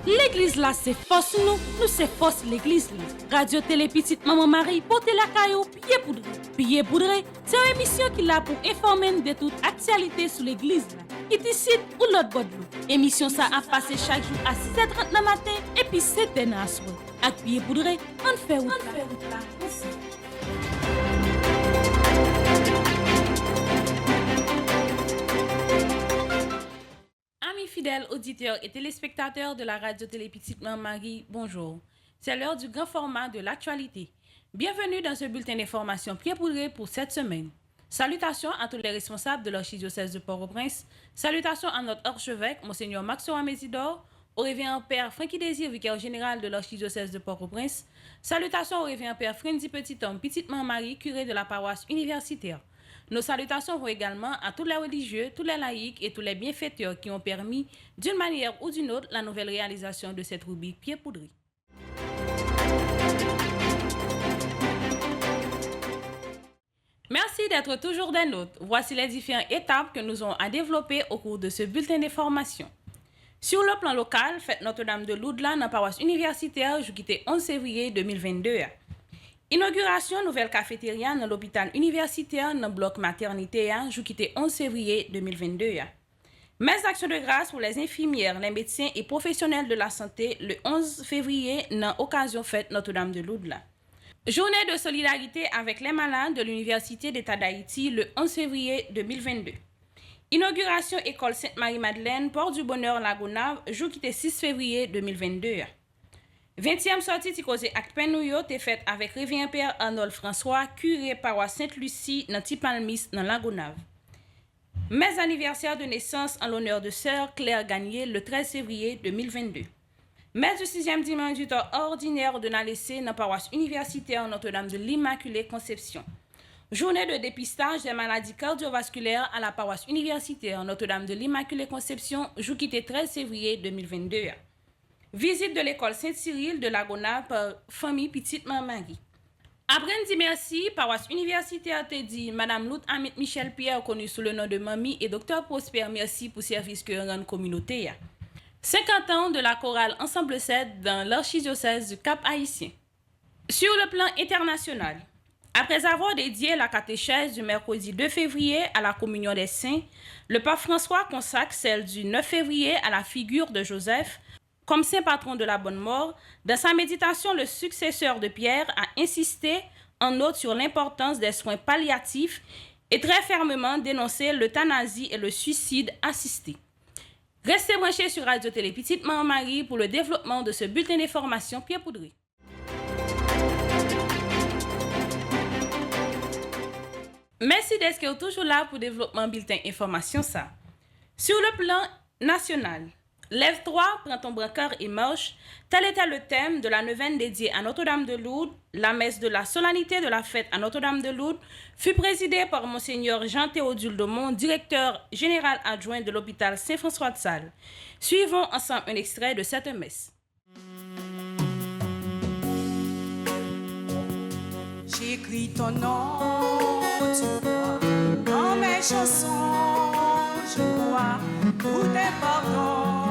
L'église là, c'est force nous c'est force l'église là. Radio Télé Petite Maman Marie, portez la caillou, pied poudré. Pied poudré, c'est une émission qui là pour informer de toute actualité sur l'église là. Qui décide ou l'autre bord de l'eau. Émission ça a passé chaque jour à 6h30 le matin et puis 7h à soir. Avec pied poudré, on fait route là. Amis fidèles auditeurs et téléspectateurs de la radio Télé Petite Maman Marie, bonjour. C'est l'heure du grand format de l'actualité. Bienvenue dans ce bulletin d'information pied poudré pour cette semaine. Salutations à tous les responsables de l'archidiocèse de Port-au-Prince. Salutations à notre archevêque, Monseigneur Maxo Amésidor, au révérend Père Francky Désir, vicaire général de l'archidiocèse de Port-au-Prince. Salutations au révérend Père Frenzy Petit-Homme, Petite Maman Marie, curé de la paroisse universitaire. Nos salutations vont également à tous les religieux, tous les laïcs et tous les bienfaiteurs qui ont permis, d'une manière ou d'une autre, la nouvelle réalisation de cette rubrique pied poudré. Merci d'être toujours des nôtres. Voici les différentes étapes que nous avons à développer au cours de ce bulletin d'information. Sur le plan local, fête Notre-Dame de Lourdes dans la paroisse universitaire, je quitté 11 février 2022. Inauguration nouvelle cafétéria dans l'hôpital universitaire dans le bloc maternité, je quitté 11 février 2022. Mes actions de grâce pour les infirmières, les médecins et professionnels de la santé le 11 février dans l'occasion fête Notre-Dame de Lourdes. Journée de solidarité avec les malades de l'Université d'État d'Haïti le 11 février 2022. Inauguration école Sainte-Marie-Madeleine, Port du Bonheur, Lagonave, jour qui était 6 février 2022. 20e sortie qui causait acte penouyo t'est faite avec révérend Père Arnold François, curé paroisse Sainte-Lucie dans Tipalmis dans Lagonave. Mes anniversaires de naissance en l'honneur de sœur Claire Gagné le 13 février 2022. Messe du 6e dimanche du temps ordinaire de Nalessé dans la paroisse universitaire Notre-Dame de l'Immaculée Conception. Journée de dépistage des maladies cardiovasculaires à la paroisse universitaire Notre-Dame de l'Immaculée Conception, jour qui était 13 février 2022. Visite de l'école Saint-Cyril de Lagonave par famille Petite Maman Marie. Après dit merci, paroisse universitaire te dit Madame Lout Amit Michel Pierre, connue sous le nom de Mamie, et Docteur Prosper, merci pour service que rend communauté. 50 ans de la chorale Ensemble 7 dans l'archidiocèse du Cap-Haïtien. Sur le plan international, après avoir dédié la catéchèse du mercredi 2 février à la communion des saints, le pape François consacre celle du 9 février à la figure de Joseph comme saint patron de la bonne mort. Dans sa méditation, le successeur de Pierre a insisté en outre sur l'importance des soins palliatifs et très fermement dénoncé l'euthanasie et le suicide assisté. Restez branchés sur Radio Télé Petite Maman Marie pour le développement de ce bulletin d'information pied poudré. Merci d'être toujours là pour le développement bulletin information ça. Sur le plan national, Lève-toi, prends ton brancard et marche. Tel était le thème de la neuvaine dédiée à Notre-Dame de Lourdes. La messe de la solennité de la fête à Notre-Dame de Lourdes fut présidée par Monseigneur Jean-Théodule Domont, directeur général adjoint de l'hôpital Saint-François de Sales. Suivons ensemble un extrait de cette messe. J'écris ton nom, tu vois, dans mes chansons, je crois, tout est pardon.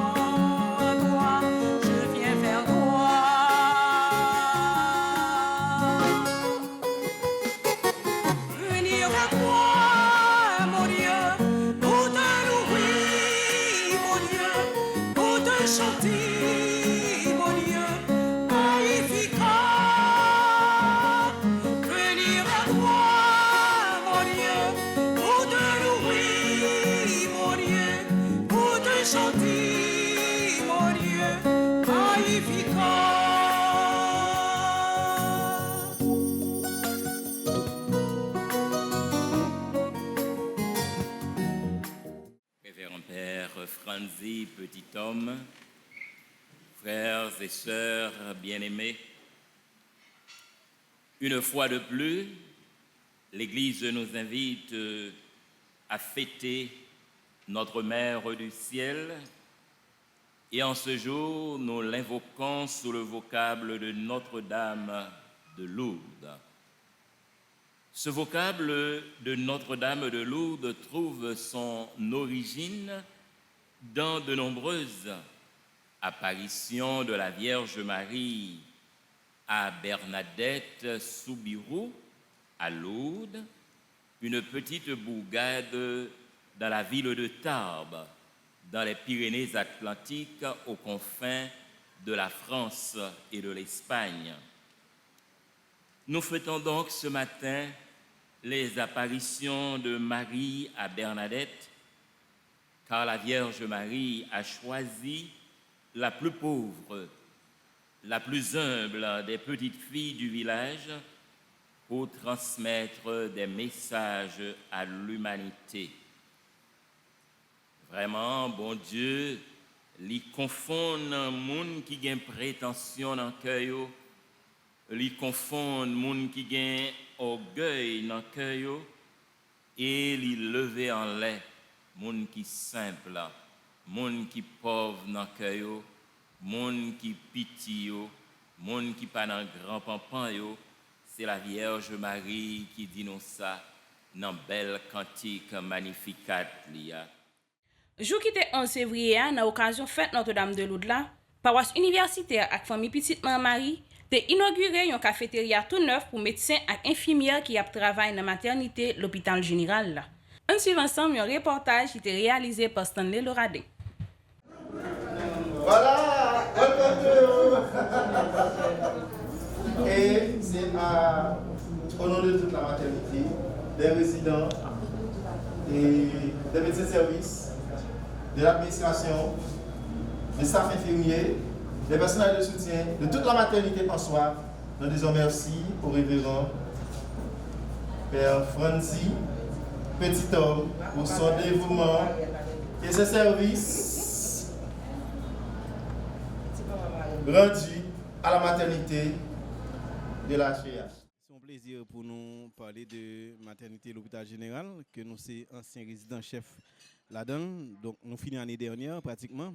Frenzy Petit-Homme, frères et sœurs bien-aimés, une fois de plus, l'Église nous invite à fêter notre Mère du ciel et en ce jour, nous l'invoquons sous le vocable de Notre-Dame de Lourdes. Ce vocable de Notre-Dame de Lourdes trouve son origine dans de nombreuses apparition de la Vierge Marie à Bernadette Soubirous, à Lourdes, une petite bourgade dans la ville de Tarbes, dans les Pyrénées-Atlantiques, aux confins de la France et de l'Espagne. Nous fêtons donc ce matin les apparitions de Marie à Bernadette, car la Vierge Marie a choisi la plus pauvre, la plus humble des petites filles du village pour transmettre des messages à l'humanité. Vraiment, bon Dieu, li confond moun qui gen prétention dans cœur, li confond moun qui gen orgueil dans cœur et li lever en l'air moun qui simple, moun qui pauvre dans cœur, moun qui pitié, moun qui pas dans grand pampan yo. C'est la Vierge Marie qui dit nous ça dans belle cantique Magnificat lia. Jour qui était 11 février, dans l'occasion fête Notre-Dame de Lourdes, paroisse universitaire avec famille Petite Marie a inauguré une cafétéria tout neuf pour médecins et infirmières qui travaillent dans la maternité l'hôpital général. On suit ensemble un reportage qui était réalisé par Stanley Loradin. Voilà, et c'est au nom de toute la maternité, des résidents et des médecins de service, de l'administration, des staffs infirmiers, des personnels de soutien, de toute la maternité en soi. Nous disons merci au révérend Père Franzi, petit homme, pour son dévouement et ses services rendus à la maternité de la CH. C'est un plaisir pour nous parler de maternité l'hôpital général, que nous sommes anciens résidents chefs là-dedans. Donc nous finissons l'année dernière pratiquement.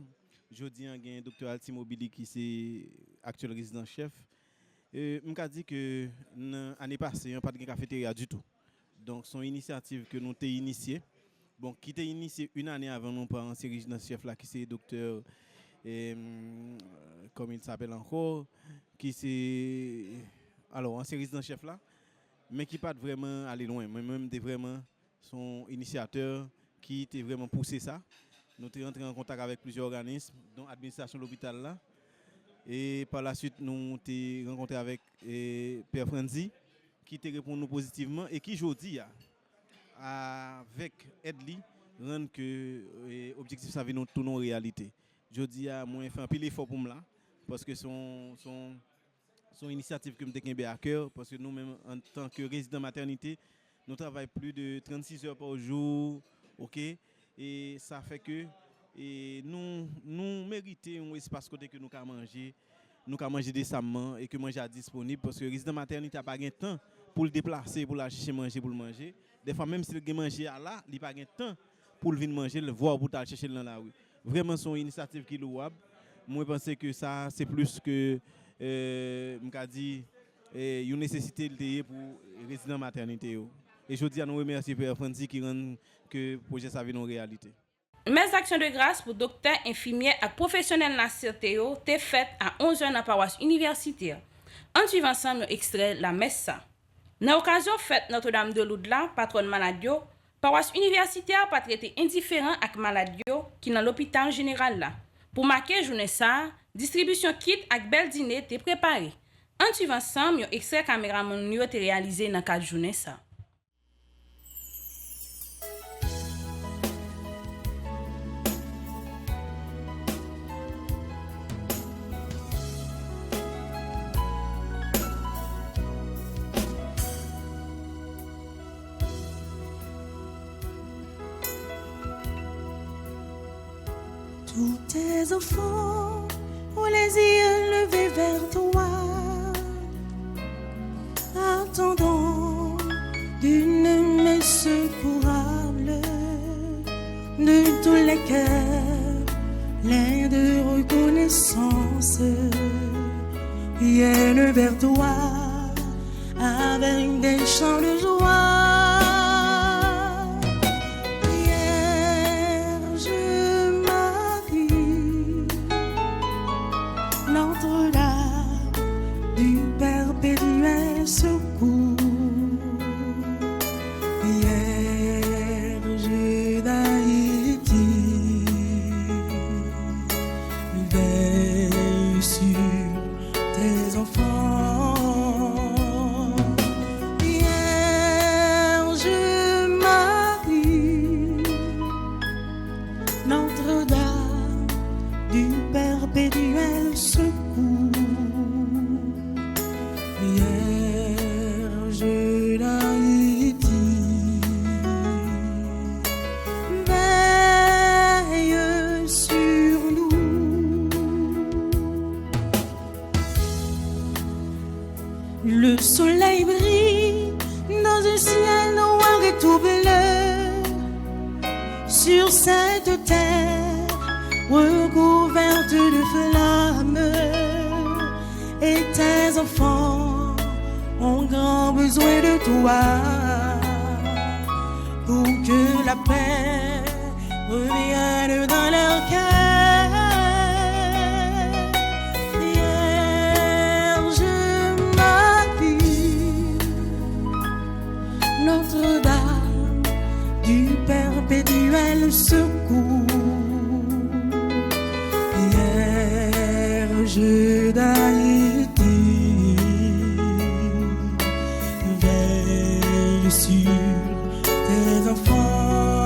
Jeudi, il y a un docteur Altimobili qui est actuel résident chef. Je me dis que l'année passée, il n'y a pas de cafétéria du tout. Donc c'est une initiative que nous avons initiée. Bon, qui était initiée une année avant nous par ancien résident chef là, qui c'est docteur, comme il s'appelle encore, qui c'est... Alors, ancien résident chef là, mais qui pas vraiment aller loin. Moi-même, j'étais vraiment son initiateur qui était vraiment poussé ça. Nous sommes rentrés en contact avec plusieurs organismes, dont l'administration de l'hôpital là. Et par la suite, nous sommes rencontrés avec Père Franzi, qui te répond nous positivement et qui, aujourd'hui, avec Edli, rend que l'objectif ça nous tourner en réalité. Aujourd'hui, moi, je fais un peu l'effort pour moi, parce que son initiative que je me à cœur, parce que nous-mêmes, en tant que résidents maternité, nous travaillons plus de 36 heures par jour, ok? Et ça fait que nous méritons un espace côté que nous pouvons manger décemment et que manger disponible, parce que le résident maternité n'a pas de temps pour le déplacer, pour aller chercher manger, pour le manger. Des fois, même si le manger à là, il n'a pas de temps pour venir manger, le voir pour aller chercher dans la rue. Vraiment, c'est une initiative qui est louable. Moi, je pense que ça, c'est plus que une nécessité pour les résidents maternité. Et je dis à nous remercier Père Franzi qui rend que le projet ça en réalité. Mes actions de grâce pour docteurs, infirmiers et professionnels de la santé étaient faites à 11h dans la paroisse universitaire. En suivant ensemble extrait la messe. Dans l'occasion fête Notre-Dame de Lourdes, patronne maladie, paroisse universitaire pas traité indifférent avec maladie qui dans l'hôpital général là. Pour marquer journée ça, distribution kit avec bel dîner était préparée. En suivant ensemble, un extrait caméraman a été réalisé dans 4 journées ça. Tous tes enfants ont les yeux levés vers toi, attendant d'une main secourable de tous les cœurs, l'air de reconnaissance viennent vers toi avec des chants de joie. Notre-Dame du perpétuel secours. Vierge d'Haïti, veille sur nous. Le soleil brille dans un ciel noir et tout bleu, sur cette terre recouverte de flammes, et tes enfants ont grand besoin de toi pour que la paix revienne dans leur cœur. Vierge Marie, Notre-Dame du perpétuel secours, Vierge d'Haïti, veille sur tes enfants.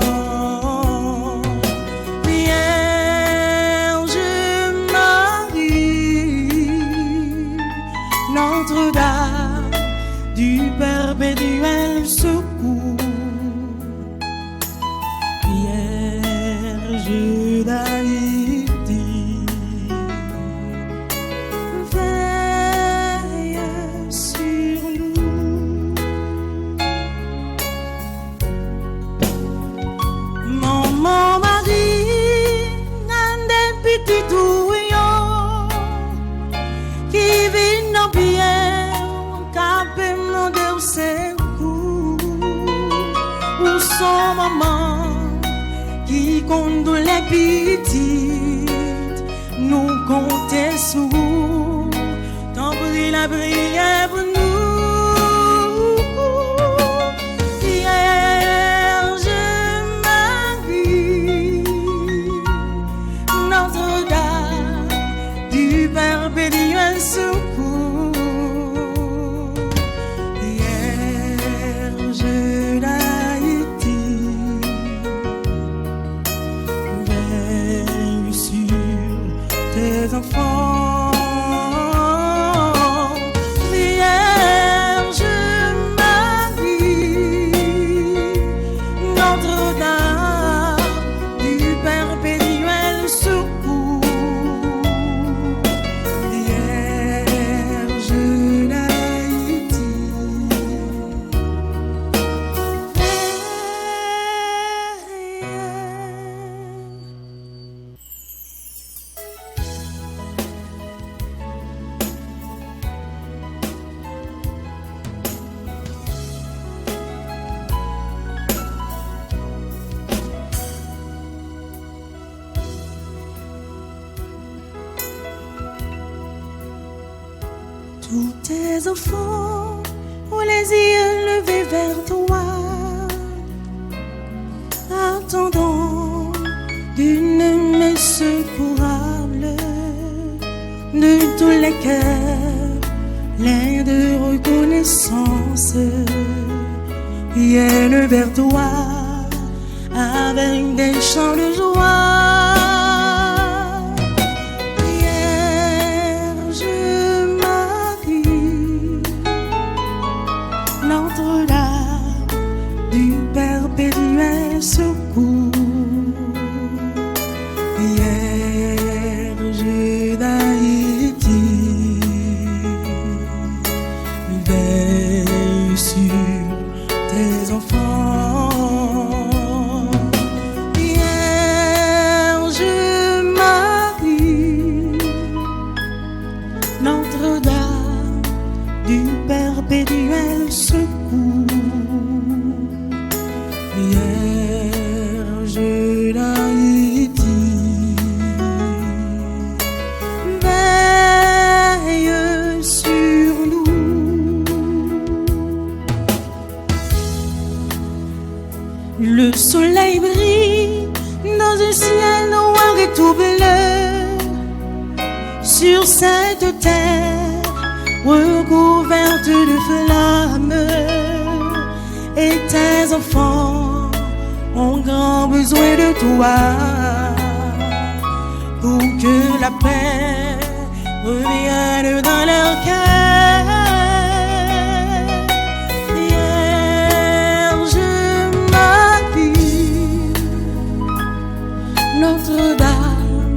Vierge Marie, Notre-Dame du perpétuel secours, Vierge d'Haïti, veille sur nous. Maman Marie, un des petits touillons qui vit dans bien, capé mon Dieu secours. Où sont maman qui compte les petites, nous comptons sous, tant pis la prière pour nous. Vierge Marie, Notre-Dame du perpétuel secours, Vierge d'Haïti, veille sur tes enfants. Vierge Marie, Notre-Dame du perpétuel secours, Vierge d'Haïti, tous tes enfants ont les yeux levés vers toi, attendant d'une main secourable de tous les cœurs, l'air de reconnaissance viennent vers toi avec des chants de joie. Vierge Marie, Notre-Dame du perpétuel secours, Vierge d'Haïti, veille sur tes enfants. Vierge Marie, Notre-Dame du perpétuel secours, Vierge d'Haïti, veille sur nous. Le soleil brille dans un ciel noir et tout bleu, sur cette terre recouverte de flammes, et tes enfants ont grand besoin de toi la paix revienne dans leur cœur. Vierge Marie, Notre-Dame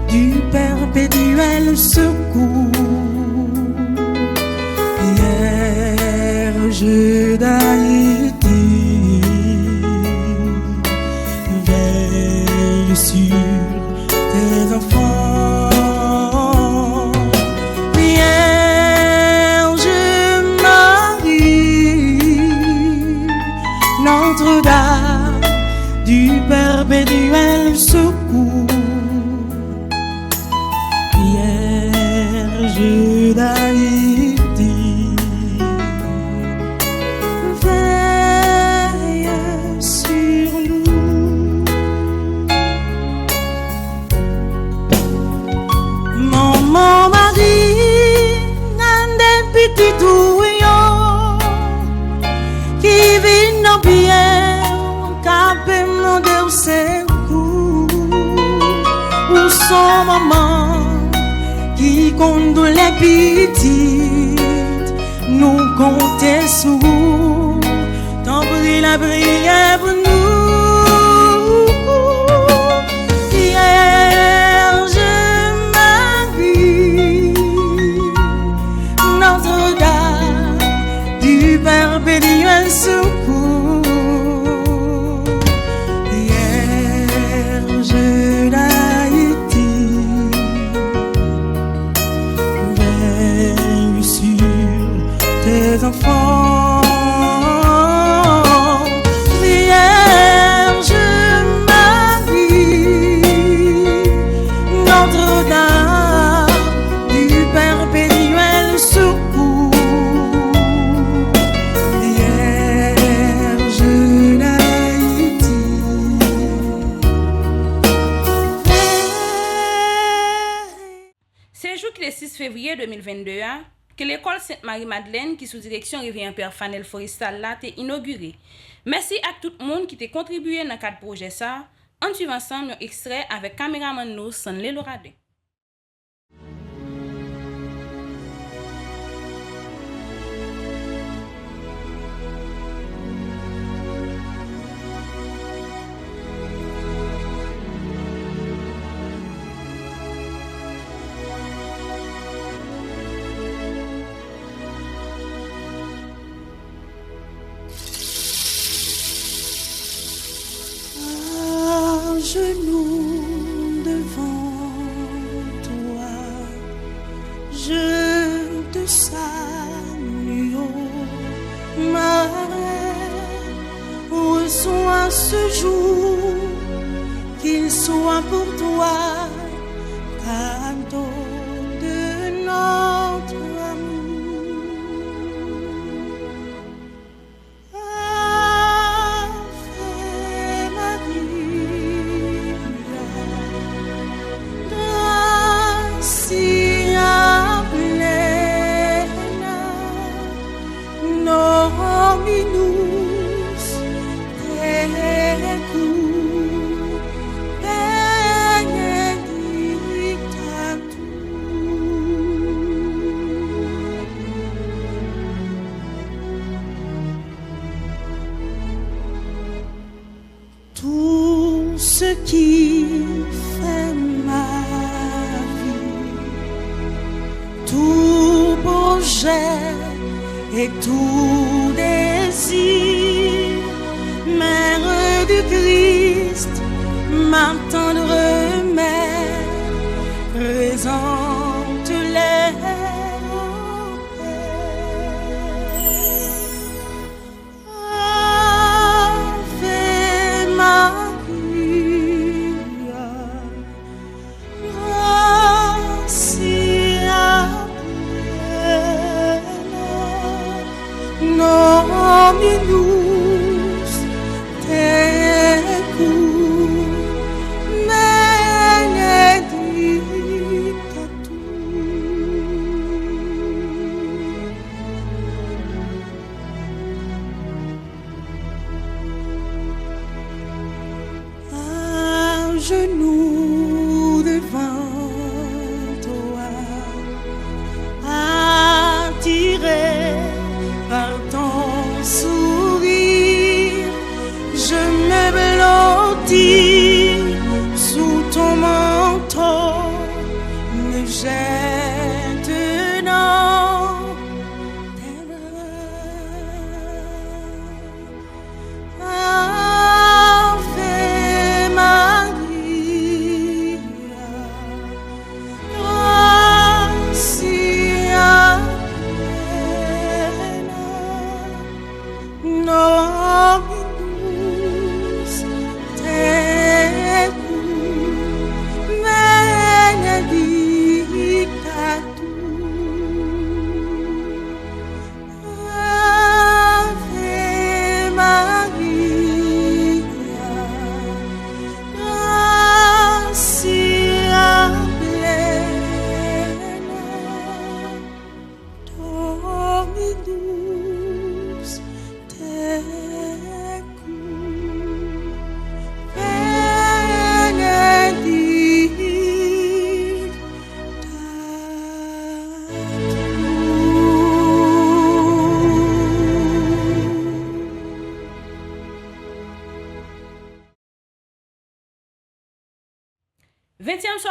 du perpétuel secours, Vierge d'Haïti, veille sur tes enfants. Vierge Marie, Notre-Dame du perpétuel secours, Vierge d'Haïti, veille sur nous. Maman Marie, nan des petits touillons qui vivent dans bien, capé mon Dieu secours. Où sont maman qui compte les petites, nous comptons sous, t'en prie la prière pour nous. Vierge Marie, Notre-Dame du perpétuel secours, Vierge d'Haïti, veille sur tes enfants. Vierge Marie, Notre-Dame du perpétuel secours, Vierge d'Haïti, C'est le jour qui est le 6 février 2022 que l'école Sainte-Marie-Madeleine, qui sous direction Révérend Père Fanel Forestal, là, été inaugurée. Merci à tout le monde qui t'a contribué dans le cadre projet ça. On suit ensemble un extrait avec caméraman nous, Sanlé Loradin. à genoux devant toi, je te salue, oh, ma reine. Reçois ce jour, qu'il soit pour toi cadeau de notre amour. Ave Maria, gratia plena, Dominus tecum, benedicta tu. Tout ce qui fait ma vie, tout projet et tout désir, Mère du Christ, ma tendre mère, présente-les en paix. Ave Maria, gratia plena, Dominus tecum, benedicta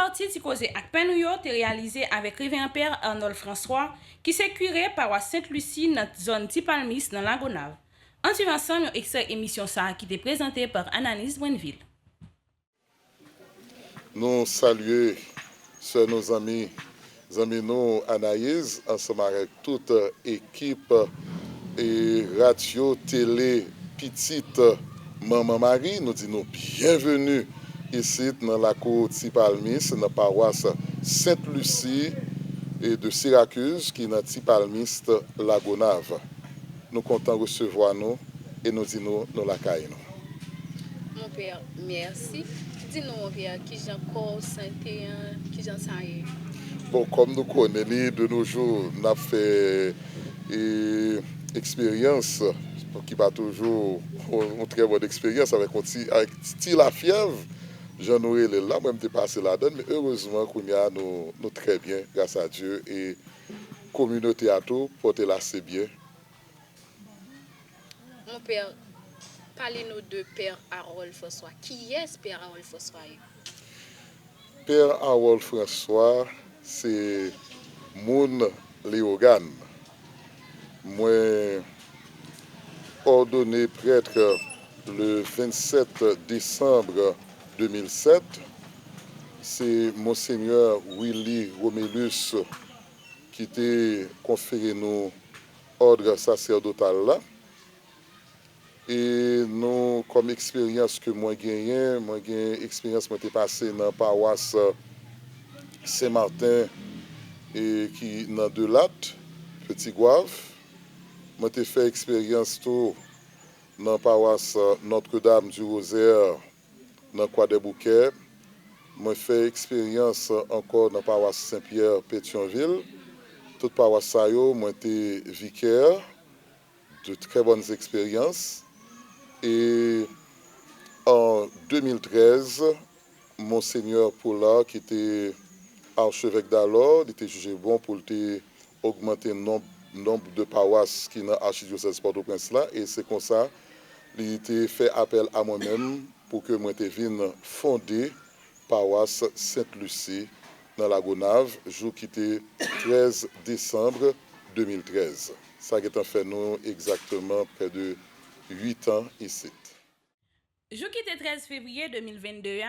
partie de cause avec Penouyo est réalisé avec Révérend Père Arnold François, qui s'est curé par Sainte-Lucie dans la zone Tipalmis dans la Gonave. En suivant ensemble, une extrait émission ça qui était présentée par Annalise Brenneville. Nous saluons nos amis nous Anaïs, ensemble avec toute équipe et radio, télé, petite Maman Marie. Nous disons bienvenue ici dans la cour Tipalmis, dans la paroisse Sainte-Lucie et de Syracuse, qui est dans Tipalmis, la Gonave. Nous comptons recevoir nous et nous disons nous la caille. Mon père, merci. Dis-nous, mon père, qui j'ai encore santé, qui j'ai ça. Bon, comme nous connaissons, de nos jours, on a fait expérience qui va toujours une très bonne expérience avec la fièvre. J'en aurais là, même dépassé la donne, mais heureusement qu'on y a nous très bien, grâce à Dieu, et la communauté à tout, porter là, c'est bien. Mon père, parlez-nous de Père Harold François. Qui est Père Harold François? Père Harold François, c'est mon Léogan. Moi, ordonné prêtre le 27 décembre 2007. C'est Monseigneur Willy Romélus qui t'a conféré nos ordre sacerdotal là. Et nous, comme expérience que moi j'ai expérience qui passée dans la paroisse Saint-Martin et qui dans deux lattes, Petit Gouave. Moi j'ai fait expérience tout dans la paroisse Notre-Dame du Rosaire, dans Croix des Bouquets. Moi j'ai fait expérience encore dans la paroisse Saint-Pierre Pétionville. Toute paroisse ça moi j'étais vicaire, de très bonnes expériences. Et en 2013, Monseigneur Paula, qui était archevêque d'alors, il était jugé bon pour augmenter le nombre de paroisses qui sont dans l'archidiocèse Port-au-Prince là. Et c'est comme ça qu'il a été fait appel à moi-même pour que moi vienne fonder paroisse Sainte-Lucie dans la Gonave, jour qui était 13 décembre 2013. Ça a été fait nous exactement près de 8 ans ici. Jour qui était 13 février 2022,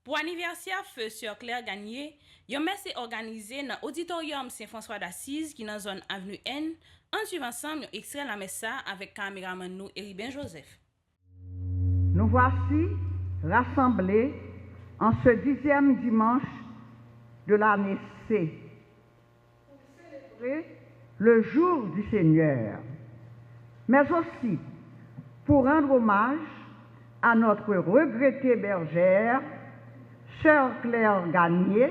pour l'anniversaire feu sur Claire Gagné, yon messe organisé dans l'auditorium Saint-François d'Assise qui est dans la zone Avenue N. En suivant ensemble, yon extrait la messe avec caméraman nous Eribin Joseph. Nous voici rassemblés en ce 10e dimanche de l'année C. Pour célébrer le jour du Seigneur, mais aussi pour rendre hommage à notre regrettée bergère, sœur Claire Gagné,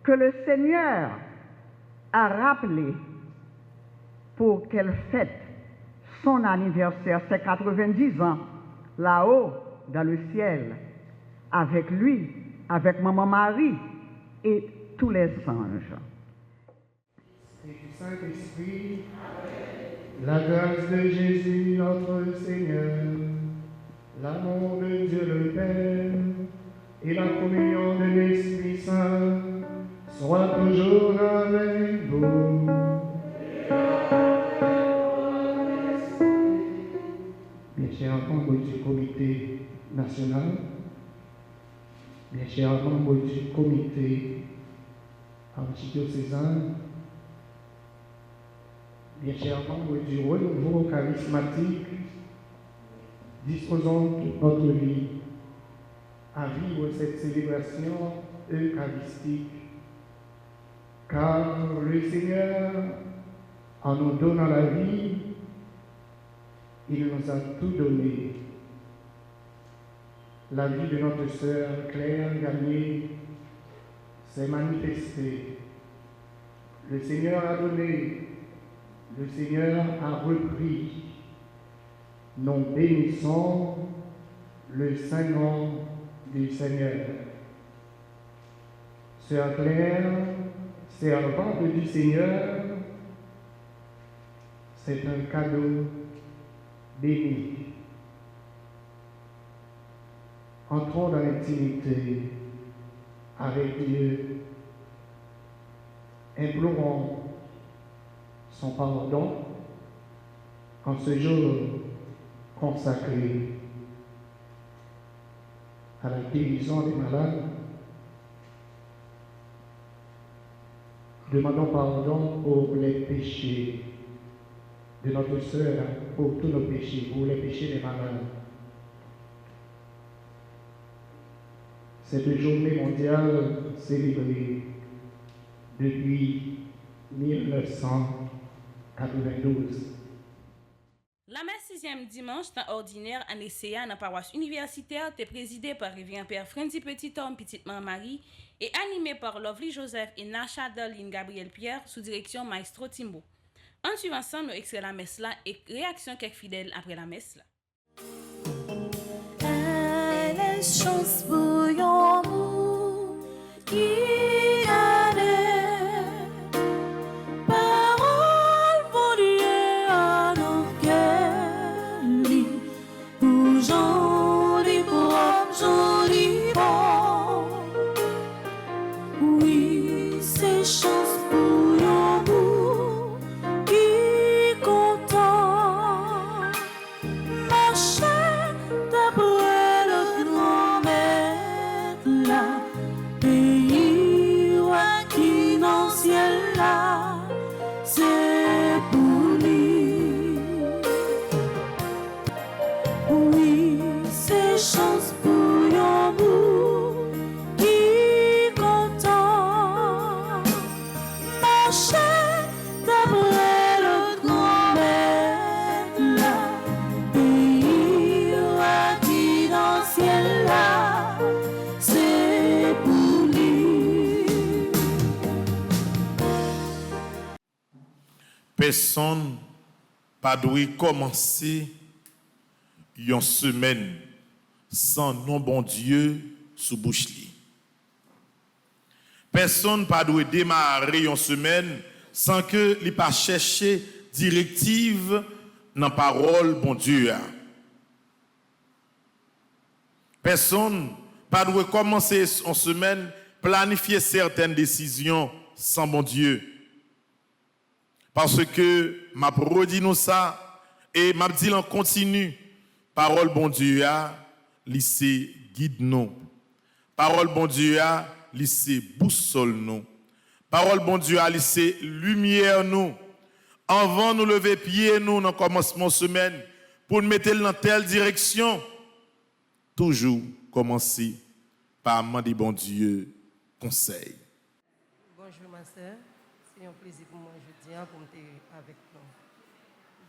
que le Seigneur a rappelé pour qu'elle fête son anniversaire, ses 90 ans, là-haut, dans le ciel, avec lui, avec Maman Marie et tous les anges. Et du Saint-Esprit, la grâce de Jésus notre Seigneur, l'amour de Dieu le Père et la communion de l'Esprit Saint soient toujours avec vous. Mes chers membres du comité national, mes chers membres du comité archidiocésain, mes chers membres du renouveau charismatique, disposons toute notre vie à vivre cette célébration eucharistique, car le Seigneur, en nous donnant la vie, il nous a tout donné. La vie de notre sœur Claire Gagné s'est manifestée. Le Seigneur a donné, le Seigneur a repris. Nous bénissons le saint nom du Seigneur. Sœur Claire, servante du Seigneur, c'est un cadeau béni. Entrons dans l'intimité avec Dieu. Implorons son pardon en ce jour consacré à la guérison des malades. Demandons pardon pour les péchés de notre sœur, pour tous nos péchés, pour les péchés des malades. Cette journée mondiale célébrée depuis 1992. La messe 6e dimanche temps ordinaire en ECA dans la paroisse universitaire était présidée par Révérend Père Frenzy Petit-Homme Petite-Maman Marie et animée par Lovely Joseph et Nasha Darlene Gabriel Pierre sous direction Maestro Timbo. En suivant ensemble, nous extrait la messe là et réaction quelques fidèles après la messe là. Elle est chance pour l'amour qui allait. Parole pour Dieu à nos cœurs. Pour joli propre, joli bon. Oui, c'est chance pour l'amour qui content. Marcher d'après le grand maître là. Pays qui dans le ciel là. C'est pour lui. Oui, c'est chance pour l'amour qui content. Marcher d'après le grand maître là. Pays qui dans le ciel là. C'est pour lui. Personne pas doit commencer une semaine sans non bon Dieu sous bouche li. Personne pas doit démarrer une semaine sans que li pas chercher directive dans parole bon Dieu. Personne pas doit commencer une semaine planifier certaines décisions sans bon Dieu. Parce que m'a redit nous ça et m'a dit en continu parole bon Dieu a lycée guide nous. Parole bon Dieu a lycée boussole nous. Parole bon Dieu a lycée lumière nous. Avant nous lever pied nous dans commencement semaine pour nous mettre dans telle direction. Toujours commencer par demander bon Dieu conseil. Bonjour ma sœur, c'est un plaisir pour moi aujourd'hui pour être avec nous.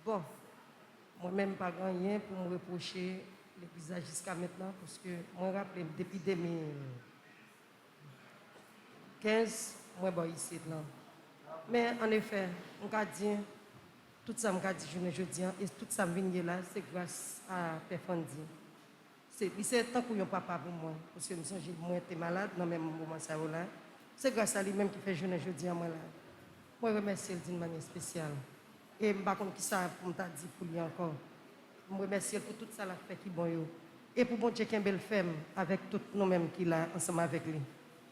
Bon, moi-même pas rien pour me reprocher l'église jusqu'à maintenant parce que moi je rappelle depuis 2015, moi je suis ici. Mais en effet, on a dit, tout ça m'a dit jeudi et tout ça vient là, c'est grâce à Père Frenzy. C'est tant que papa pour moi, parce que moi j'étais malade dans le même moment ça là. C'est grâce à lui-même qui fait jeudi à moi là. Moi je remercie d'une manière spéciale. Et je ne sais pas qui ça pour me dire pour lui encore. Je remercie pour tout ça la fait qui bon yo. Et pour bon Dieu qui a une belle femme avec tout nous-mêmes qui là ensemble avec lui.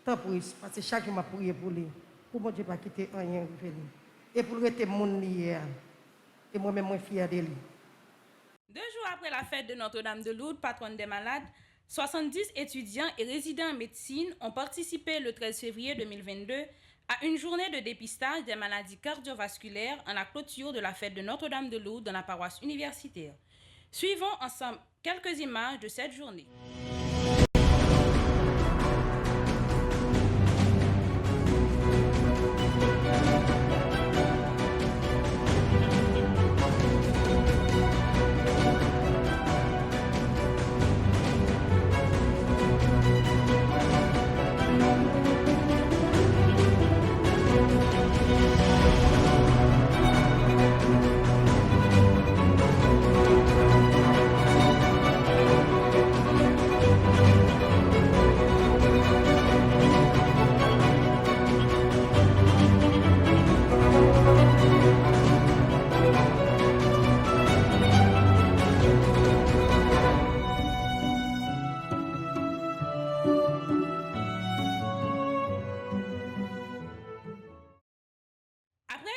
Tant pour lui, parce que chaque jour m'a prié pour lui. Pour bon Dieu pas quitter rien avec lui. Et pour lui être mon lié. Et moi-même moi fier de lui. 2 jours après la fête de Notre-Dame de Lourdes, patronne des malades, 70 étudiants et résidents en médecine ont participé le 13 février 2022 à une journée de dépistage des maladies cardiovasculaires en la clôture de la fête de Notre-Dame de Lourdes dans la paroisse universitaire. Suivons ensemble quelques images de cette journée.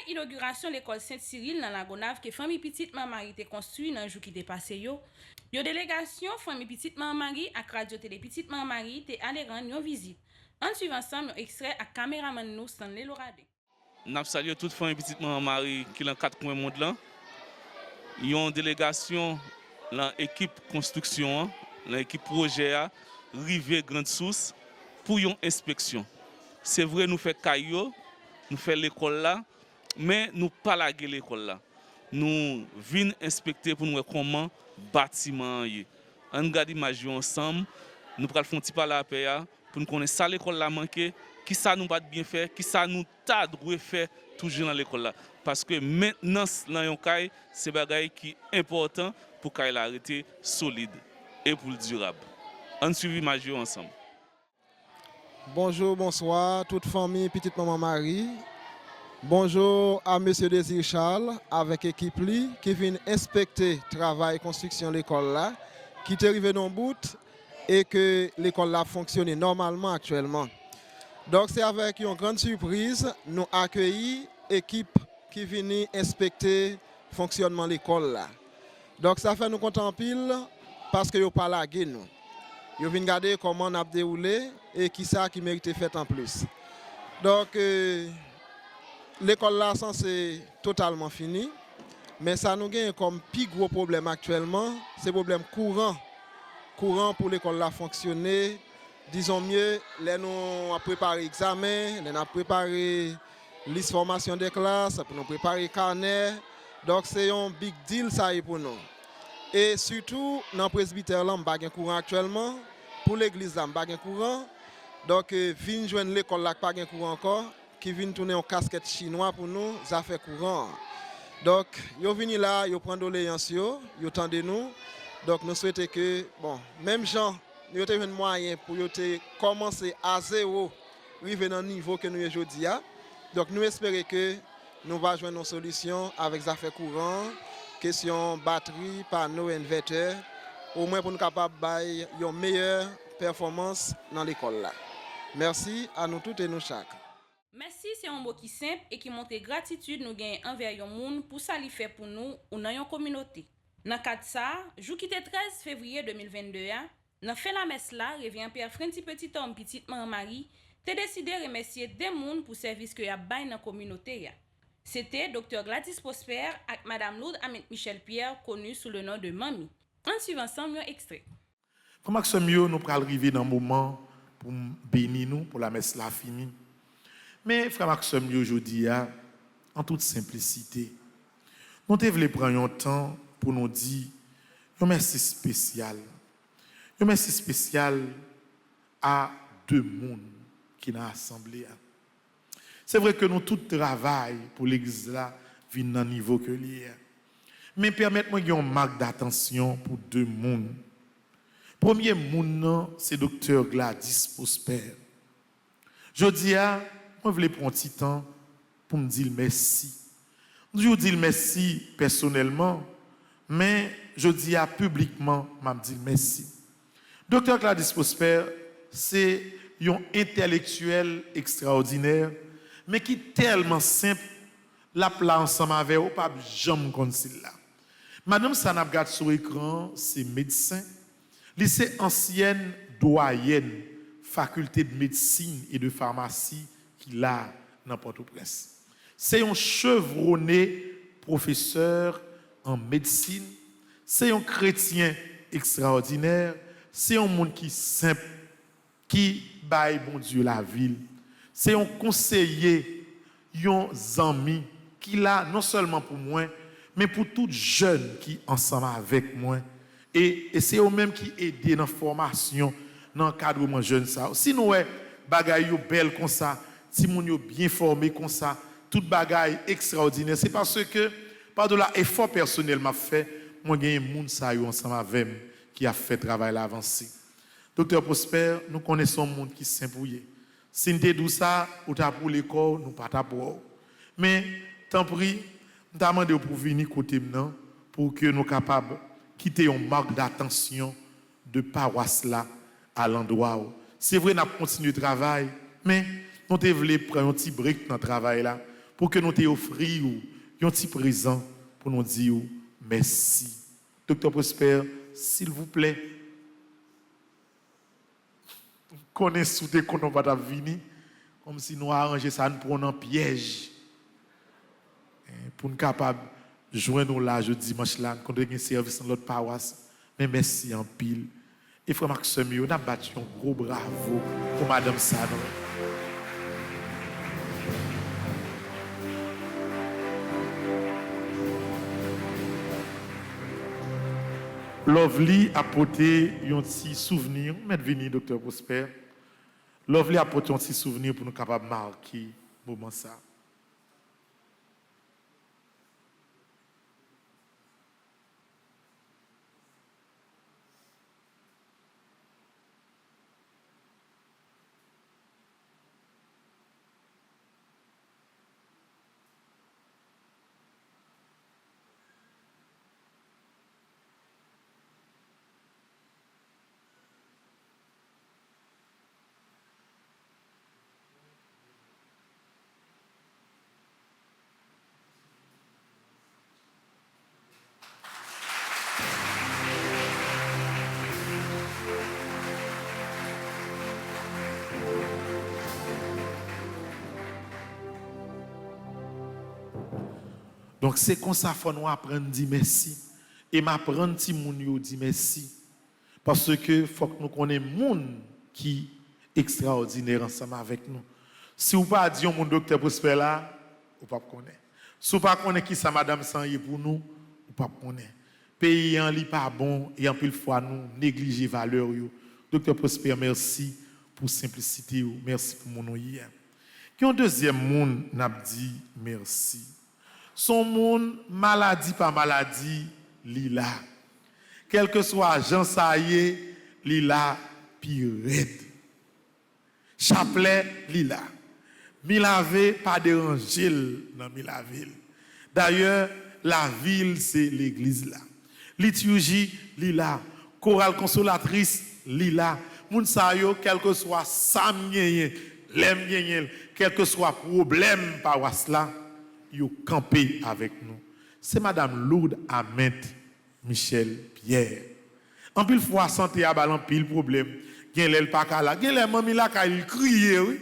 inauguration l'école Saint-Cyril dans la Gonave que famille petite maman Marie était construit dans jour qui était passé yo délégation famille petite maman Marie à radio télé petite maman Marie était allé rendre une visite. En suivant ensemble un extrait à caméraman nous Stanley Lorade. Nous saluons toute famille petite maman Marie qui est dans 4 coins monde là. Ils ont une délégation dans l'équipe construction, dans l'équipe projet Rivière Grande Source pour une inspection. C'est vrai nous fait caillou, nous fait l'école là, mais nous pas laguer l'école là. Nous venons inspecter pour nous voir comment bâtiment est. On regarde l'image ensemble, nous pral faire un petit parler à paix pour nous connaître ça l'école là manqué, qui ça nous pas bien faire, qui ça nous t'a droit faire toujours dans l'école là parce que maintenance dans yon kay c'est bagay qui important pour kay la arrêter solide et pour durable. On suit l'image ensemble. Bonjour, bonsoir, toute famille Petite Maman Marie. Bonjour à Monsieur Désir Charles avec équipe li qui vient inspecter travail construction l'école là, qui est arrivé dans bout et que l'école là fonctionne normalement actuellement. Donc c'est avec une grande surprise nous accueillir équipe qui vient inspecter fonctionnement l'école là. Donc ça fait nous content pile parce que yo pas lagué nous. Yo vinn regarder comment on a déroulé et qui ça qui mérite fait en plus. Donc l'école là c'est totalement fini, mais ça nous gagne comme plus gros problème actuellement, c'est problème courant pour l'école là fonctionner. Disons mieux, les nous a préparé examen, les a préparé liste formation des classes, pour nous préparer carnet. Donc c'est un big deal ça pour nous. Et surtout dans le presbytère là, on pas courant actuellement, pour l'église là, on pas courant. Donc vinn joindre l'école là pas courant encore, qui vient tourner en casquette chinois pour nous, ça fait courant. Donc yo vini là, yo prend doléance yo tendez nous. Donc nous souhaitons que bon, même gens nous avons un moyen pour commencer à zéro, arriver dans le niveau que nous sommes aujourd'hui. Donc nous espérons que nous allons joindre une solution avec les affaires courantes, question batterie, panneaux, inverteurs, au moins pour nous capables d'avoir une meilleure performance dans l'école. Merci à nous tous et nous chaque. Merci, c'est un mot qui simple et qui montre gratitude nous gagnons envers le monde pour ça li fait pour nous ou dans une communauté. Dans le cas de ça, jour qui était 13 février 2022, dans fait la messe là, revient Père Frenty Petit Homme Petite Maman Marie, t'es décidé de remercier des monde pour service que y a bail dans la communauté. C'était Dr Gladys Prosper avec Madame Lourdes Amit Michel Pierre, connue sous le nom de Mami. En suivant ensemble un extrait. Comme ça mieux nous pral arriver dans un moment pour bénir nous pour la messe là finie. Mais frère Maxime aujourd'hui en toute simplicité, nous devons prendre un temps pour nous dire un merci spécial. Un merci spécial à deux mondes qui sont assemblés. C'est vrai que nous tout travail pour l'église là vient dans le niveau que l'hier. Mais permettez-moi de une marque d'attention pour deux mondes. Premier monde, c'est Dr Gladys Prosper. Je dis moi je voulais prendre un petit temps pour me dire merci. Je vous dis merci personnellement, mais je dis publiquement, je me dis merci. Dr Gladys Prosper, c'est un intellectuel extraordinaire, mais qui est tellement simple, la pla ensemble avec vous, pas jamais comme celle-là. Madame Sanabgat sur l'écran, c'est médecin, lycée ancienne doyenne, faculté de médecine et de pharmacie qu'il a dans Port-au-Prince. C'est un chevronné professeur en médecine, c'est un chrétien extraordinaire, c'est un monde qui est simple, qui baille bon Dieu la ville. C'est un conseiller, un ami qui l'a non seulement pour moi, mais pour tout jeune qui ensemble avec moi. Et c'est eux-mêmes qui aident dans la formation, dans l'encadrement jeune. Si nous avons des belles comme ça, si nous sommes bien formés comme ça, tout bagaille extraordinaire, c'est parce que, par de l'effort personnel m'a fait, moi j'ai un monde ensemble avec moi qui a fait travail avancé. Docteur Prosper, nous connaissons un monde qui s'impouille. Si nous avons ça, ou t'as pour l'école, nous pas ta pour. Mais tant pis, nous demandons pour venir côté maintenant pour que nous soyons capables de quitter une marque d'attention de paroisse là à l'endroit où. C'est vrai, nous continuons le travail, mais nous devons prendre un petit break dans le travail là pour que nous t'offrions un petit présent pour nous dire merci. Docteur Prosper, s'il vous plaît, connaissez tout qu'on va venir, comme si nous arrangeons ça, nous prenons un piège pour nous capables de joindre là je dimanche là, quand nous avons un service dans l'autre paroisse. Mais merci en pile. Et frère Maxime, on a battu un gros bravo pour Madame Sadon. Lovely a porté un petit souvenir. Mettez venir, docteur Prosper. Lovely a porté un petit souvenir pour nous capables de marquer le moment ça. Donc c'est comme ça qu'il faut nous apprendre à dire merci. Et m'apprendre si moun yo dit merci. Parce que faut que nous connaissions moun qui est extraordinaire ensemble avec nous. Si vous pas dire mon docteur Prosper là, vous pas connaître. Si vous pas connaître qui ça madame Sanye pour nous, vous pas connaître. Pays en li pas bon et en pile fois nous négliger valeur yo. Docteur Prosper, merci pour simplicité, merci pour mon hier. Qui un deuxième monde n'a dit merci. Son monde maladie par maladie lila. Quel que soit Jean Saillé, lila pirate. Chapelet lila. Milave pas déranger dans Milaville. D'ailleurs, la ville c'est l'église là. Liturgie lila, chorale consolatrice lila. Moun sa yo quel que soit sam gagné, lem gagné, quel que soit problème paroisse là, yo campé avec nous. C'est madame Lourdes Ahmed Michel Pierre. En pile fois santé a balan pile problème. Gen l'el pa ka la, gen l'el mami la ka il crier oui.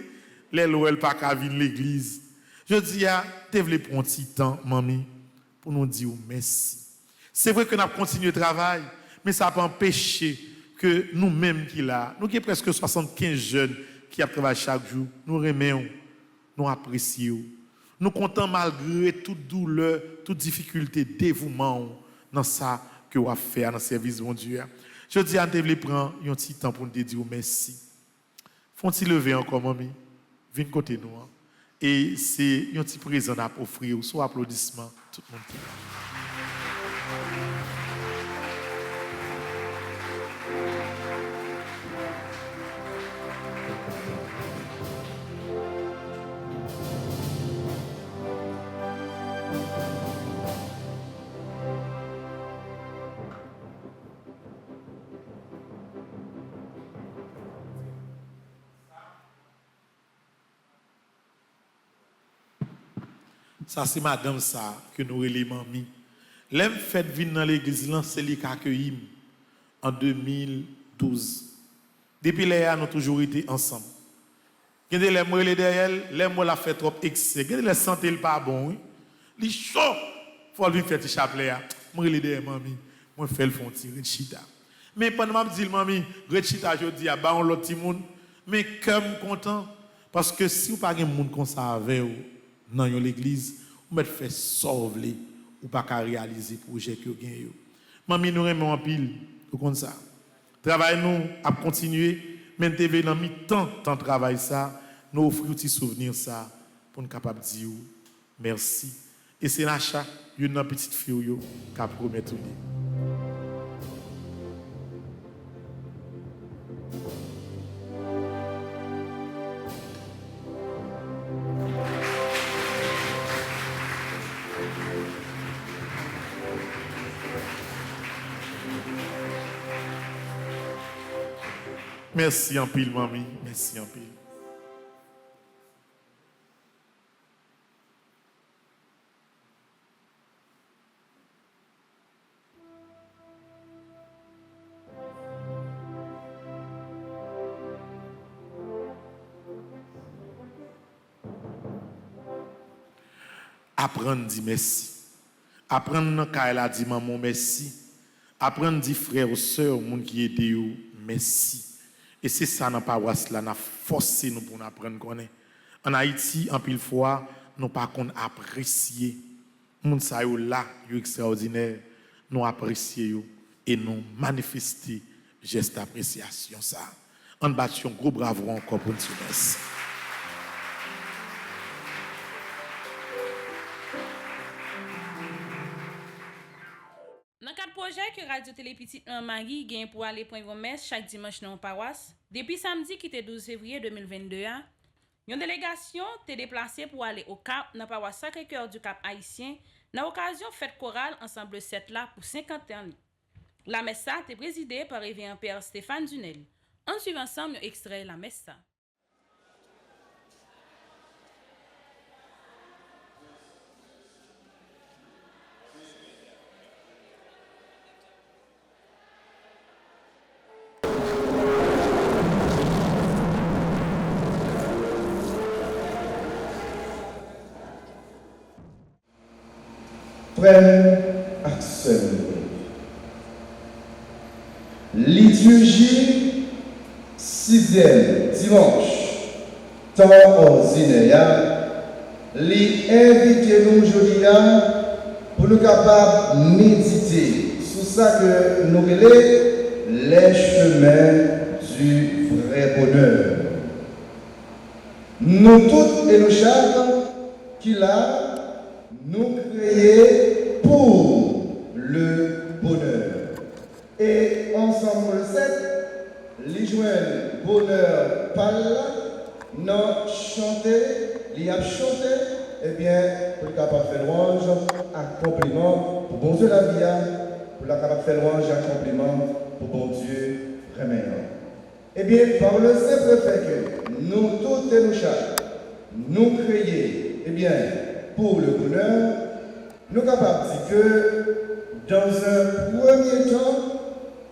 L'el ou el pa ka vin l'église. Je dis à te vle prendre un petit temps mami pour nous dire merci. C'est vrai que nous continué le travail, mais ça pas empêcher que nous-mêmes qui là, nous qui presque 75 jeunes qui travaillent chaque jour, nous remercions, nous apprécions. Nous comptons malgré toute douleur, toute difficulté, dévouement dans ça que vous avez fait dans le service de mon Dieu. Je dis à vous de prendre un petit temps pour nous dire merci. Font-ils lever encore, mamie? Venez côté nous. Et c'est un petit présent à offrir, soit applaudissement, tout le monde qui est là. Ça, c'est madame ça que nous relèvons. L'aime fait venir dans l'église, c'est lui qui a accueilli en 2012. Depuis là, nous avons toujours été ensemble. Quand les gens derrière elle, les gens la fait trop excès. Quand les santé pas bon, il est chaud. Il faut lui faire le chapelet. Moi, je derrière mamie. Moi, je fais le fond de chita. Mais pendant que je dis, mamie, chita, je dis, bah, on l'autre monde. Mais comme content, parce que si vous n'avez pas de monde comme ça avec vous, dans l'église, vous me fait sauver ou pas qu'à réaliser le projet que vous avez. Mamie, nous aimons en pile, comme ça. Travail nous à continuer, mais TV dans mi-temps, tant travail ça, nous offrir des souvenirs ça, pour nous capables de dire merci. Et c'est l'achat, une petite fille qui a promis tout. Merci en pile, mamie. Merci en pile. apprendre à dire merci. Apprendre à dire maman merci. Apprendre à dire frères ou sœurs, moun qui aident yo, merci. Et c'est ça dans la paroisse là, n'a forcé nous pour apprendre connaître. En Haïti, en pile fois, nous pas qu'on apprécier. Moun sa yo là, yo extraordinaire, nous apprécier yo et nous manifester geste d'appréciation ça. On bat un gros bravo encore pour nous. Dans le cadre projet que Radio Télé Petite Marie gagne pour aller pour une messe chaque dimanche dans la paroisse, depuis samedi qui était 12 février 2022, une délégation t'est déplacée pour aller au Cap dans la paroisse Sacré-Cœur du Cap haïtien dans l'occasion fête chorale ensemble 7 là pour 50 ans. La messe est présidée par révérend Père Stéphane Dunel. On suit ensemble un extrait de la messe. Frères et sœurs, liturgie 6e dimanche, temps ordinaire, les inviter nous aujourd'hui pour nous capables de méditer sur ça que nous relèvons les chemins du vrai bonheur. Nous tous et nous chaque qui l'a nous créés pour le bonheur. Et ensemble, les joindre bonheur par là, nous chanter, les a chanté, eh bien, pour le capable faire louange, accomplissement pour bon Dieu la vie, pour le capable faire louange, accomplissement pour bon Dieu vraiment. Eh bien, par le simple fait que nous tous et nous chaque, nous créés, eh bien, pour le bonheur, nous sommes capables de dire que dans un premier temps,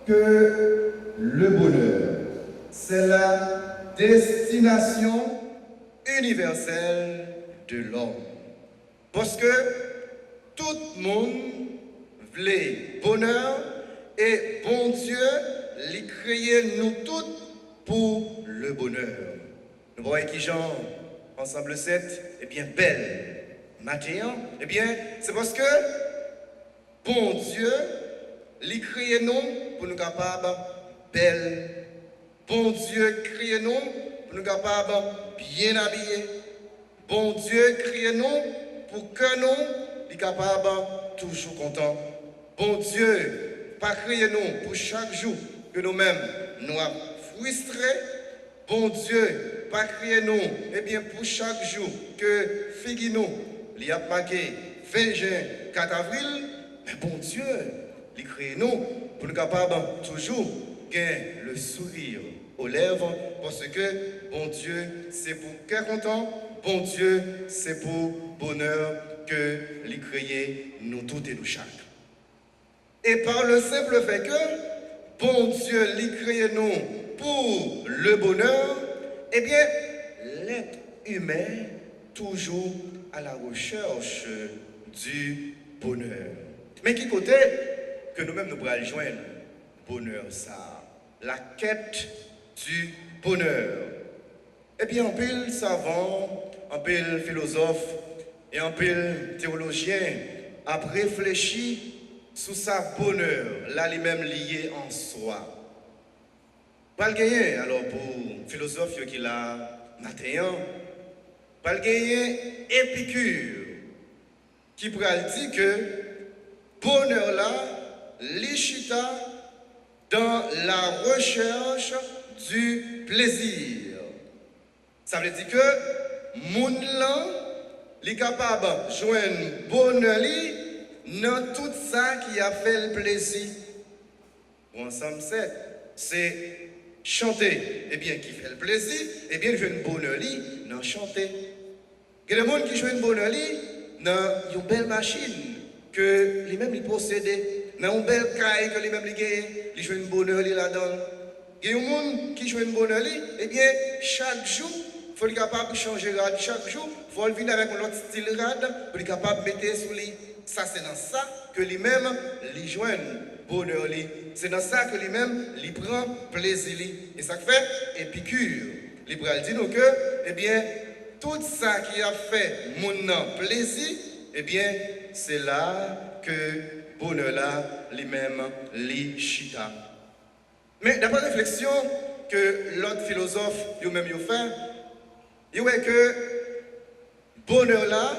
que le bonheur, c'est la destination universelle de l'homme. Parce que tout le monde voulait bonheur et bon Dieu les créé nous tous pour le bonheur. Nous voyons qui genre ensemble 7, eh bien belle. Matin, eh bien, c'est parce que bon Dieu, il crée nous pour nous capables belles. Bon Dieu crée nous pour nous capables bien habillés. Bon Dieu crée nous pour que nous soyons capables toujours contents. Bon Dieu, pas créé nous pour chaque jour que nous-mêmes nous avons frustrés. Bon Dieu, pas créé nous, eh bien, pour chaque jour que figue nous. Il a marqué 20 juin, 4 avril, mais bon Dieu, il crée nous pour nous capables toujours gagner le sourire aux lèvres, parce que bon Dieu, c'est pour cœur content, bon Dieu, c'est pour bonheur que il crée nous toutes et nous chaque. Et par le simple fait que bon Dieu, il crée nous pour le bonheur, eh bien, l'être humain toujours à la recherche du bonheur. Mais qui côté que nous-mêmes nous pourrons joindre bonheur ça, la quête du bonheur. Eh bien, en pile savant, en pile philosophe et en pile théologien a réfléchi sur sa bonheur, là lui-même lié en soi. Pas le gagner alors pour philosophe qui l'a matin. Pas le gagner Épicure, qui pourrait dire que bonheur là, l'ishita dans la recherche du plaisir. Ça veut dire que moun là, est capable de joindre bonheur dans tout ça qui a fait le plaisir. Ou ensemble c'est chanter, eh bien, qui fait le plaisir, eh bien, je une bonne lit, dans chanter. Il y a des gens qui jouent une bonne lit dans une belle machine que les-mêmes ils possèdent, dans une belle caille que les-mêmes ils gagnent, ils jouent une bonne lit là-dedans. Il y a des gens qui jouent une bonne lit, eh bien, chaque jour, faut être capable de changer rad chaque jour, il faut venir avec un autre style rad, pour être capable de mettre sous lui. Ça, c'est dans ça que lui-même, lui joigne bonheur. C'est dans ça que lui-même, lui prend plaisir. Et ça fait Épicure. Libéral dit nous que, eh bien, tout ça qui a fait mon plaisir, eh bien, c'est là que bonheur là, lui-même, lui chita. Mais d'après la réflexion que l'autre philosophe lui-même a fait, il voit que bonheur là,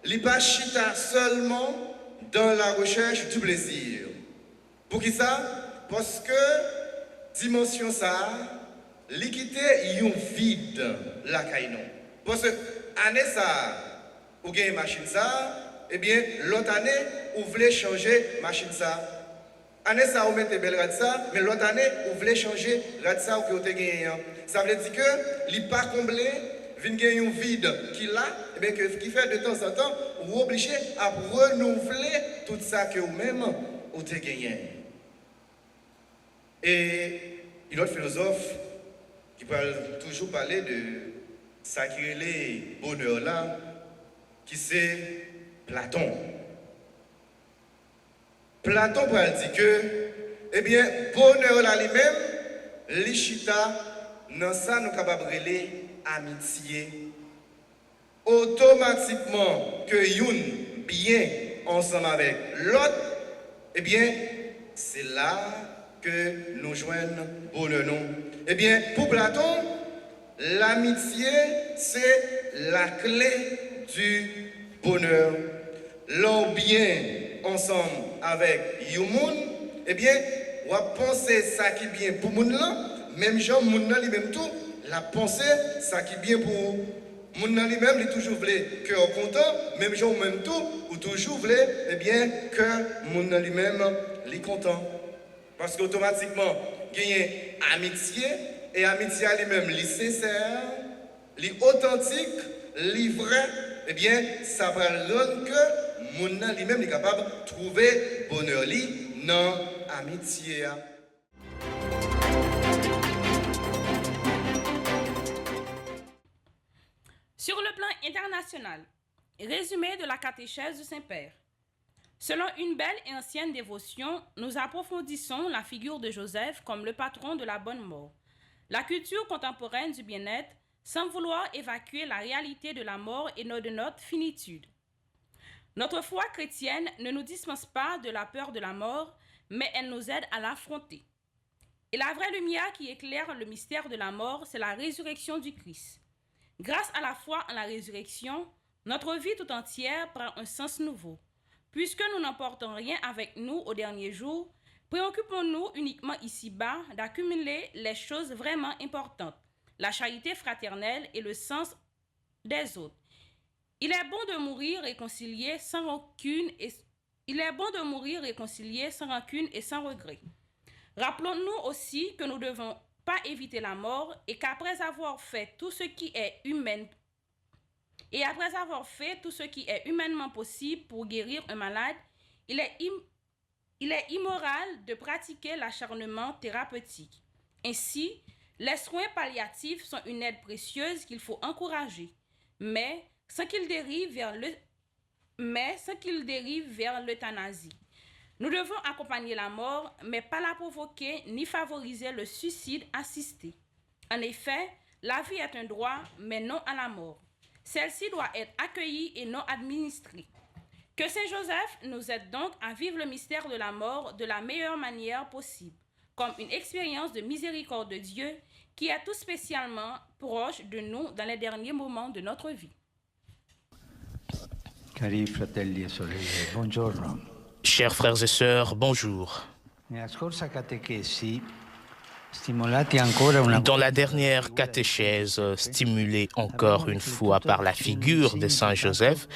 il pas chita seulement dans la recherche du plaisir. Pour qui ça? Parce que dimension ça, l'équité yon vide la caïnon. Parce que année ça, ou gagne machine ça, eh bien l'autre année, vous voulez changer machine ça. Année ça, vous mettez belle rad ça, mais l'autre année, vous voulez changer rad ça ou que vous avez gagné. Ça veut dire que il pas comblé, vient gagner un vide qui là, eh bien qui fait de temps en temps, vous obligé à renouveler tout ça que vous-même vous avez gagné. Et une autre philosophe qui parle toujours parler de ça qui est le bonheur là, qui c'est Platon. Platon parle dit que, eh bien, bonheur là lui-même, l'ishita, dans ça nous capables de relayer amitié. Automatiquement que youn bien ensemble avec l'autre, eh bien, c'est là que nous joignons bonheur. Eh bien, pour Platon, l'amitié, c'est la clé du bonheur. L'on bien ensemble avec Yumoun, eh bien, on va penser ça qui est bien pour moun là, même Jean moun là lui-même tout, la pensée ça qui est bien pour moun là lui-même, il toujours voulait cœur content, même Jean même tout, ou toujours voulait, eh bien, que moun là lui-même, il content. Parce qu'automatiquement, il y a amitié, et amitié lui-même, il sincère, il authentique, il vrai, eh bien, ça va rendre que mon lui-même est capable de trouver bonheur dans l'amitié. Sur le plan international, résumé de la catéchèse du Saint-Père. Selon une belle et ancienne dévotion, nous approfondissons la figure de Joseph comme le patron de la bonne mort. La culture contemporaine du bien-être, sans vouloir évacuer la réalité de la mort et de notre finitude. Notre foi chrétienne ne nous dispense pas de la peur de la mort, mais elle nous aide à l'affronter. Et la vraie lumière qui éclaire le mystère de la mort, c'est la résurrection du Christ. Grâce à la foi en la résurrection, notre vie tout entière prend un sens nouveau. Puisque nous n'emportons rien avec nous au dernier jour, préoccupons-nous uniquement ici-bas d'accumuler les choses vraiment importantes, la charité fraternelle et le sens des autres. Il est bon de mourir réconcilié sans rancune et sans regret. Rappelons-nous aussi que nous ne devons pas éviter la mort et qu'après avoir fait tout ce qui est humain et après avoir fait tout ce qui est humainement possible pour guérir un malade, il est immoral de pratiquer l'acharnement thérapeutique. Ainsi, les soins palliatifs sont une aide précieuse qu'il faut encourager, mais sans qu'ils dérivent vers l'euthanasie. Nous devons accompagner la mort, mais pas la provoquer ni favoriser le suicide assisté. En effet, la vie est un droit, mais non à la mort. Celle-ci doit être accueillie et non administrée. Que Saint Joseph nous aide donc à vivre le mystère de la mort de la meilleure manière possible, comme une expérience de miséricorde de Dieu qui est tout spécialement proche de nous dans les derniers moments de notre vie. Cari fratelli e sorelle, buongiorno. Chers frères et sœurs, bonjour. Dans la dernière catéchèse, stimulée encore une fois par la figure de Saint Joseph,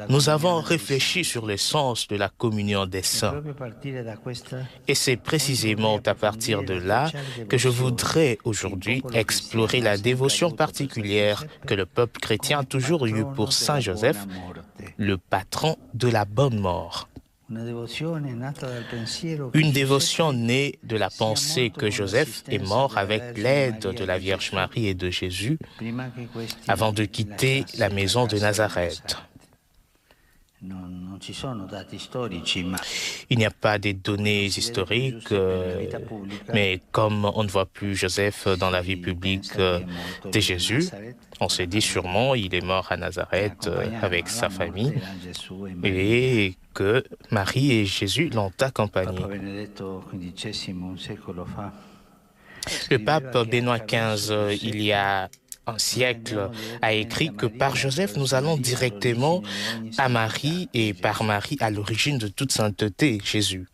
nous avons réfléchi sur le sens de la communion des saints. Et c'est précisément à partir de là que je voudrais aujourd'hui explorer la dévotion particulière que le peuple chrétien a toujours eue pour Saint Joseph, le patron de la bonne mort. Une dévotion née de la pensée que Joseph est mort avec l'aide de la Vierge Marie et de Jésus avant de quitter la maison de Nazareth. Il n'y a pas des données historiques, mais comme on ne voit plus Joseph dans la vie publique de Jésus, on s'est dit sûrement il est mort à Nazareth avec sa famille et que Marie et Jésus l'ont accompagné. Le pape Benoît XV, il y a un siècle, a écrit que par Joseph, nous allons directement à Marie et par Marie à l'origine de toute sainteté, Jésus.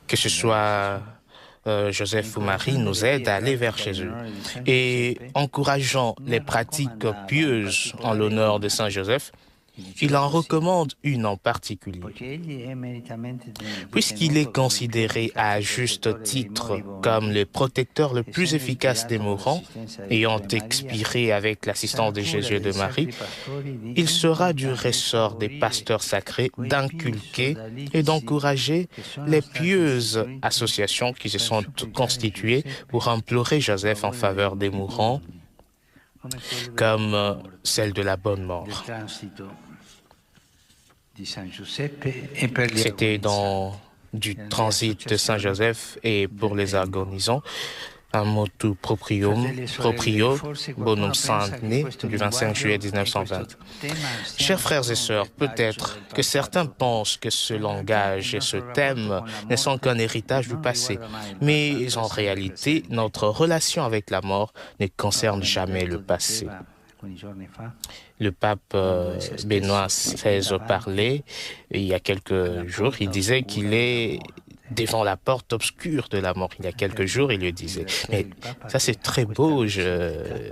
Que ce soit Joseph ou Marie nous aident à aller vers Jésus. Et encourageant les pratiques pieuses en l'honneur de Saint Joseph, il en recommande une en particulier. Puisqu'il est considéré à juste titre comme le protecteur le plus efficace des mourants, ayant expiré avec l'assistance de Jésus et de Marie, il sera du ressort des pasteurs sacrés d'inculquer et d'encourager les pieuses associations qui se sont constituées pour implorer Joseph en faveur des mourants, comme celle de la bonne mort. C'était dans du transit de Saint-Joseph et pour les agonisants, un motu proprio, bonum sancti, du 25 juillet 1920. Chers frères et sœurs, peut-être que certains pensent que ce langage et ce thème ne sont qu'un héritage du passé, mais en réalité, notre relation avec la mort ne concerne jamais le passé. Le pape Benoît XVI parlait il y a quelques jours, il disait qu'il est devant la porte obscure de la mort. Il y a quelques jours, il le disait. Mais ça, c'est très beau. Je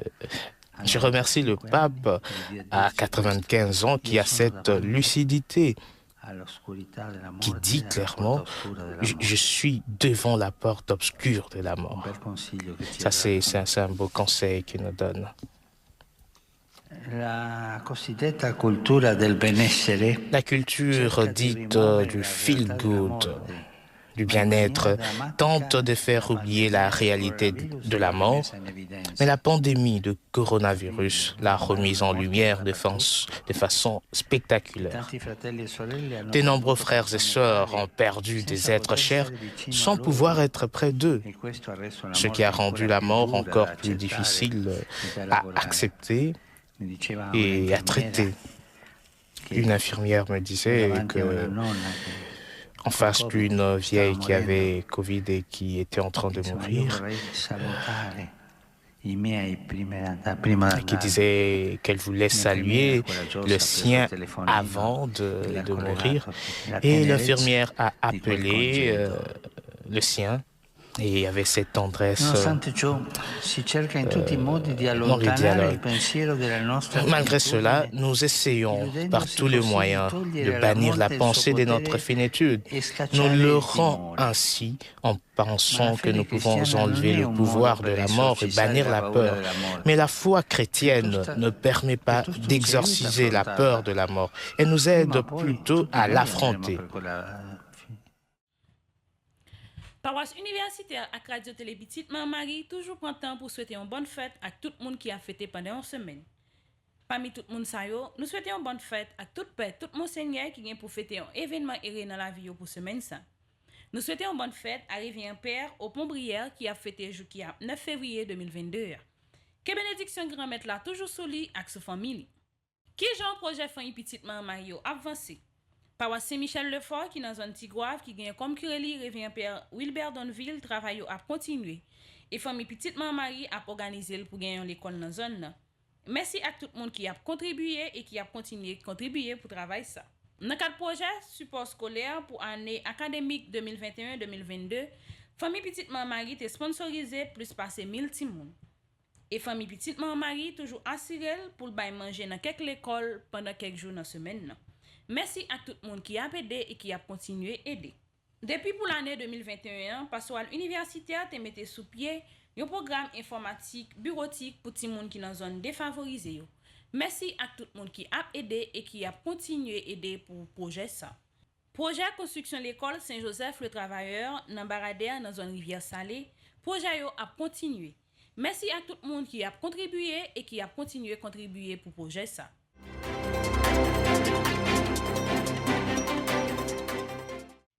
remercie le pape à 95 ans qui a cette lucidité, qui dit clairement « Je suis devant la porte obscure de la mort ». Ça, c'est un beau conseil qu'il nous donne. La culture dite du feel-good, du bien-être, tente de faire oublier la réalité de la mort, mais la pandémie de coronavirus l'a remise en lumière de façon spectaculaire. De nombreux frères et sœurs ont perdu des êtres chers sans pouvoir être près d'eux, ce qui a rendu la mort encore plus difficile à accepter et à traiter. Une infirmière me disait que en face d'une vieille qui avait Covid et qui était en train de mourir, et qui disait qu'elle voulait saluer le sien avant de mourir. Et l'infirmière a appelé le sien. Et il y avait cette tendresse dans le dialogue. Malgré cela, nous essayons par tous les moyens de bannir la pensée de notre finitude. Nous leurrons ainsi en pensant que nous pouvons enlever le pouvoir de la mort et bannir la peur. Mais la foi chrétienne ne permet pas d'exorciser la peur de la mort. Elle nous aide plutôt à l'affronter. Paroisse universitaire à Radio Télé Petite Marie toujours prend temps pour souhaiter une bonne fête à tout le monde qui a fêté pendant une semaine. Parmi tout le monde ça yo, nous souhaitons une bonne fête à tout père, tout monseigneur qui vient pour fêter un événement erré dans la vie pour semaine ça. Nous souhaitons une bonne fête à Rivière Père au Pont-Brière qui a fêté qui a 9 février 2022. Que bénédiction grand-mère là toujours soli avec sa famille. Qui genre projet famille Petite Marie avancé. Paroisse Saint-Michel-le-Fort qui dans zone Tigouave qui gagne comme curé revient père Wilbert Donville travail a continuer et famille Petite Marie a organisé pour gagner l'école dans zone là. Merci à tout le monde qui a contribué et qui a continué à contribuer pour travailler ça. Dans quatre projets support scolaire pour année académique 2021-2022, famille Petite Marie est sponsorisée plus passer 1000 timoun. Et famille Petite Marie toujours assurée pour le manger dans quelques écoles pendant quelques jours dans la semaine. Merci à tout le monde qui a aidé et qui a continué à aider. Depuis pour l'année 2021, Pastoral universitaire te mette sous pied un programme informatique bureautique pour les gens qui sont dans zone défavorisée. Merci à tout le monde qui a aidé et qui a continué à aider pour le projet ça. Projet construction l'école Saint-Joseph le Travailleur dans Baradère dans zone rivière Salée, projet yo a continué. Merci à tout le monde qui a contribué et qui a continué à contribuer pour le projet ça.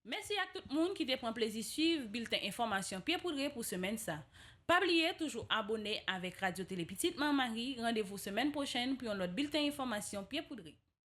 Merci à tout le monde qui te prend plaisir suivre bulletin information Pierre Poudré pour semaine ça. Pas oublier toujours abonner avec Radio Télé Petite Maman Marie. Rendez-vous semaine prochaine pour un autre bulletin information Pierre Poudré.